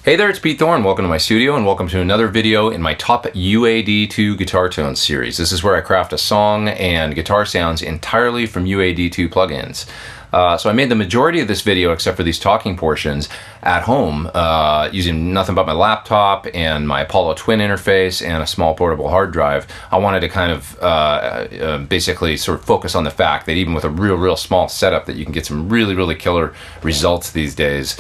Hey there, it's Pete Thorn. Welcome to my studio and welcome to another video in my top UAD-2 guitar tones series. This is where I craft a song and guitar sounds entirely from UAD-2 plugins. So I made the majority of this video, except for these talking portions, at home using nothing but my laptop and my Apollo Twin interface and a small portable hard drive. I wanted to kind of basically sort of focus on the fact that even with a real small setup that you can get some really killer results these days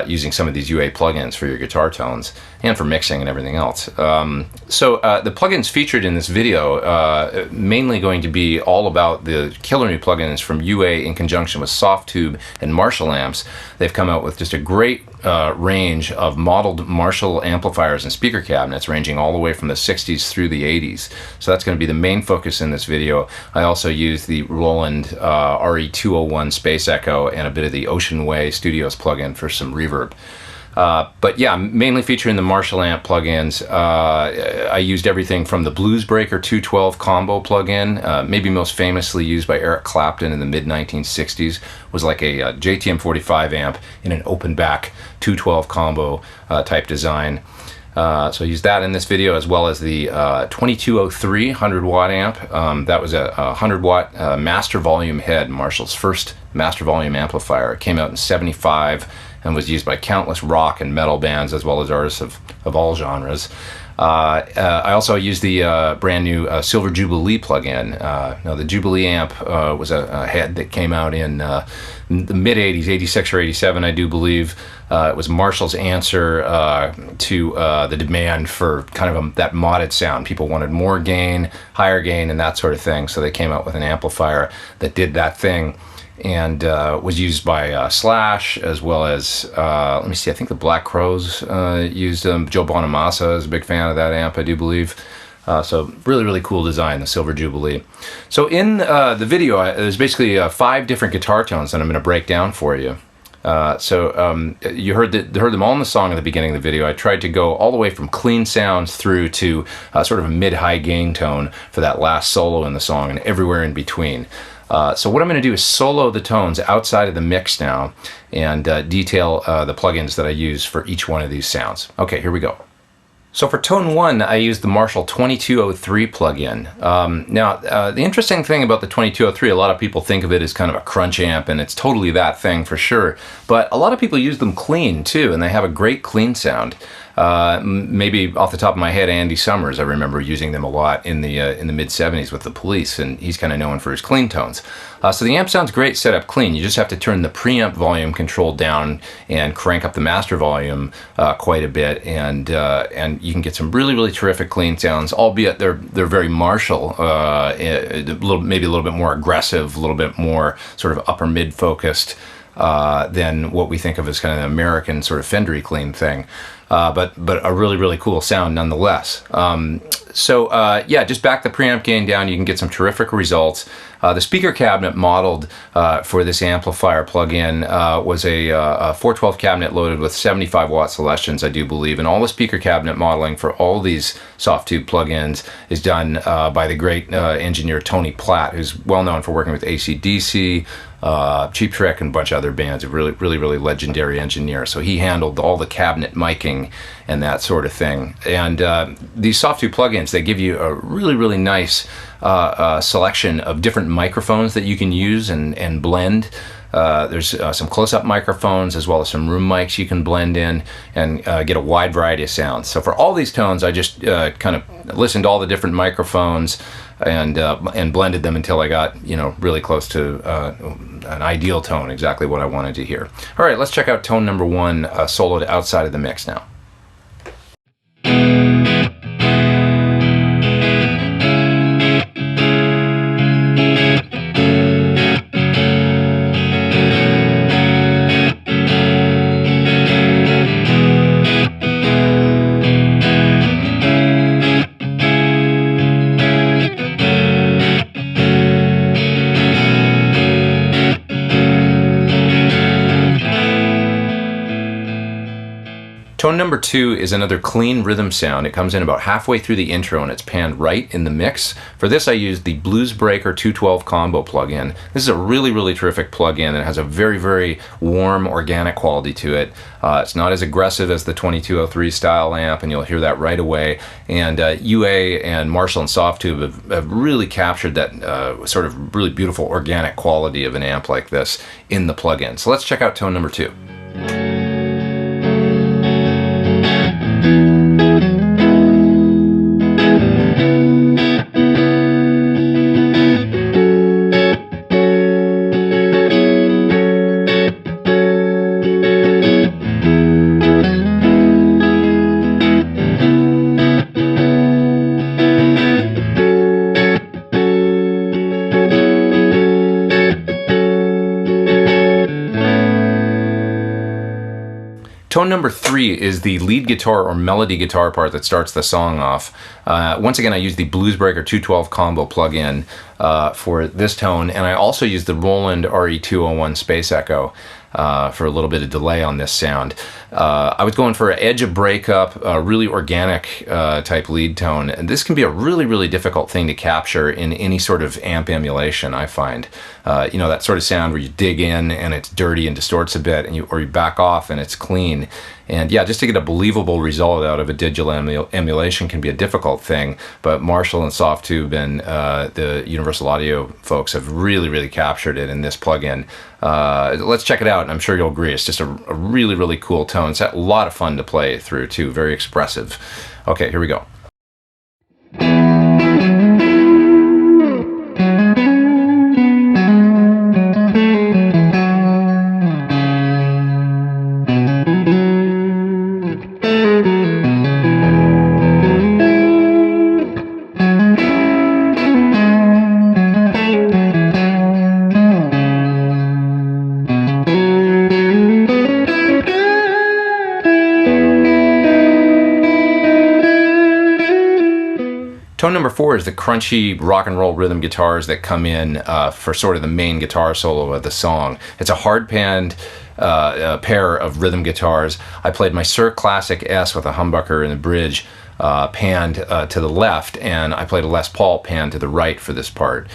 using some of these UA plugins for your guitar tones and for mixing and everything else. So the plugins featured in this video mainly going to be all about the killer new plugins from UA in conjunction with Softube and Marshall amps. They've come out with just a great range of modeled Marshall amplifiers and speaker cabinets ranging all the way from the 60s through the 80s. So that's going to be the main focus in this video. I also use the Roland RE201 Space Echo and a bit of the Ocean Way Studios plugin for some reverb. But yeah, mainly featuring the Marshall amp plugins. I used everything from the Bluesbreaker 212 combo plugin, maybe most famously used by Eric Clapton in the mid-1960s, was like a JTM 45 amp in an open back 212 combo type design. So I used that in this video, as well as the 2203 100 watt amp. That was a 100 watt master volume head, Marshall's first master volume amplifier. It came out in '75 and was used by countless rock and metal bands, as well as artists of all genres. I also used the brand new Silver Jubilee plugin. Now the Jubilee amp was a head that came out in the mid-'80s, '86 or '87, I do believe. It was Marshall's answer to the demand for kind of that modded sound. People wanted more gain, higher gain, and that sort of thing, so they came out with an amplifier that did that thing, and was used by Slash, as well as, let me see, I think the Black Crowes used them. Joe Bonamassa is a big fan of that amp, I do believe. So really cool design, the Silver Jubilee. So in the video, there's basically 5 different guitar tones that I'm going to break down for you. You heard them all in the song at the beginning of the video. I tried to go all the way from clean sounds through to sort of a mid-high gain tone for that last solo in the song, and everywhere in between. So what I'm going to do is solo the tones outside of the mix now and detail the plugins that I use for each one of these sounds. Okay, here we go. So for tone 1, I used the Marshall 2203 plugin. Now, the interesting thing about the 2203, a lot of people think of it as kind of a crunch amp, and it's totally that thing for sure. But a lot of people use them clean too, and they have a great clean sound. Maybe off the top of my head, Andy Summers, I remember using them a lot in the mid-'70s with the Police, and he's kind of known for his clean tones. So the amp sounds great set up clean. You just have to turn the preamp volume control down and crank up the master volume quite a bit, and you can get some really terrific clean sounds, albeit they're very Marshall, maybe a little bit more aggressive, a little bit more sort of upper mid focused than what we think of as kind of an American sort of Fendery clean thing. But a really cool sound nonetheless. Yeah, just back the preamp gain down, you can get some terrific results. The speaker cabinet modeled for this amplifier plugin was a 412 cabinet loaded with 75 watt Celestions, I do believe, and all the speaker cabinet modeling for all these Softube plugins is done by the great engineer Tony Platt, who's well known for working with AC/DC, Cheap Trick, and a bunch of other bands. A really legendary engineer. So he handled all the cabinet miking and that sort of thing. And these Softube plugins, they give you a really nice selection of different microphones that you can use and blend. There's some close-up microphones as well as some room mics you can blend in and get a wide variety of sounds. So for all these tones, I just kind of listened to all the different microphones and blended them until I got, really close to an ideal tone, exactly what I wanted to hear. All right, let's check out tone number 1, soloed outside of the mix now. Tone Tone number 2 is another clean rhythm sound. It comes in about halfway through the intro and it's panned right in the mix. For this I used the Bluesbreaker 212 combo plugin. This is a really terrific plugin and it has a very warm organic quality to it. It's not as aggressive as the 2203 style amp, and you'll hear that right away. And UA and Marshall and Softube have really captured that sort of really beautiful organic quality of an amp like this in the plugin. So let's check out tone number 2. Tone number 3 is the lead guitar or melody guitar part that starts the song off. Once again, I use the Bluesbreaker 212 combo plugin for this tone, and I also use the Roland RE201 Space Echo for a little bit of delay on this sound. I was going for an edge of breakup, really organic type lead tone, and this can be a really difficult thing to capture in any sort of amp emulation, I find. You know, that sort of sound where you dig in and it's dirty and distorts a bit, and or you back off and it's clean. And yeah, just to get a believable result out of a digital emulation can be a difficult thing, but Marshall and Softube and the Universal Audio folks have really captured it in this plugin. Let's check it out, and I'm sure you'll agree. It's just a really cool tone. It's a lot of fun to play through too, very expressive. Okay, here we go. Tone number 4 is the crunchy rock and roll rhythm guitars that come in for sort of the main guitar solo of the song. It's a hard panned pair of rhythm guitars. I played my Sir Classic S with a humbucker in the bridge panned to the left, and I played a Les Paul panned to the right for this part.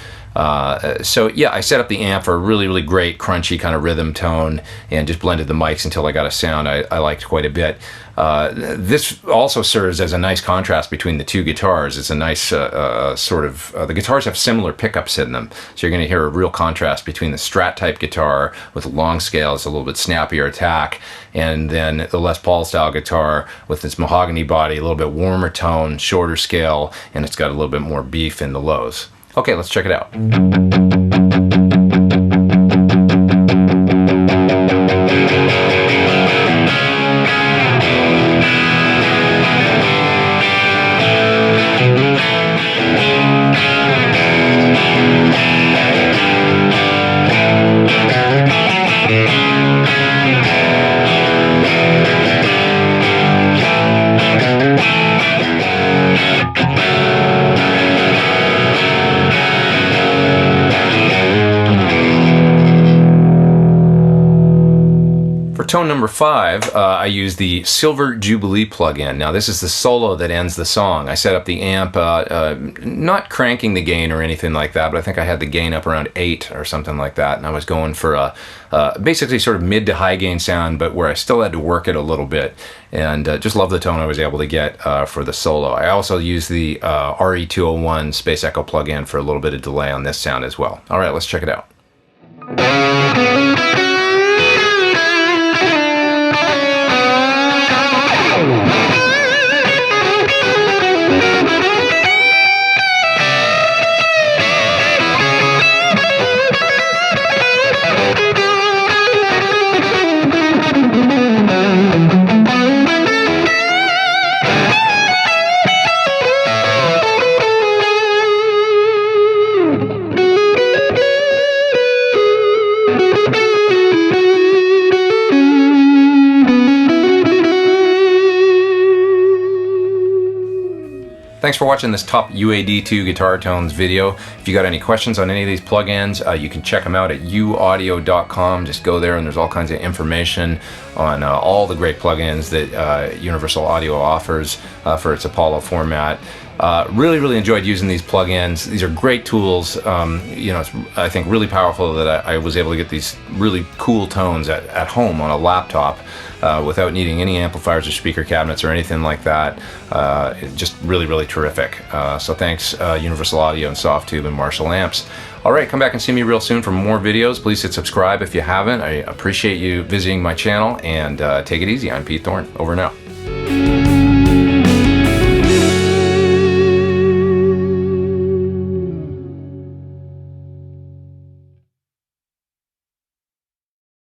So yeah, I set up the amp for a really great crunchy kind of rhythm tone and just blended the mics until I got a sound I liked quite a bit. This also serves as a nice contrast between the two guitars. It's a nice sort of, the guitars have similar pickups in them, so you're going to hear a real contrast between the Strat type guitar with long scales, a little bit snappier attack, and then the Les Paul style guitar with its mahogany body, a little bit warmer tone, shorter scale, and it's got a little bit more beef in the lows. Okay, let's check it out. Tone number 5, I use the Silver Jubilee plugin. Now this is the solo that ends the song. I set up the amp, not cranking the gain or anything like that, but I think I had the gain up around 8 or something like that, and I was going for a basically sort of mid to high gain sound, but where I still had to work it a little bit, and just love the tone I was able to get for the solo. I also use the RE201 Space Echo plugin for a little bit of delay on this sound as well. All right, let's check it out. Thanks for watching this top UAD-2 guitar tones video. If you got any questions on any of these plugins, you can check them out at UAudio.com. Just go there and there's all kinds of information on all the great plugins that Universal Audio offers for its Apollo format. Really enjoyed using these plugins. These are great tools. You know, it's, I think, really powerful that I was able to get these really cool tones at home on a laptop without needing any amplifiers or speaker cabinets or anything like that. Just really terrific. So thanks Universal Audio and Softube and Marshall Amps. Alright, come back and see me real soon for more videos. Please hit subscribe if you haven't. I appreciate you visiting my channel, and take it easy. I'm Pete Thorn. Over and out.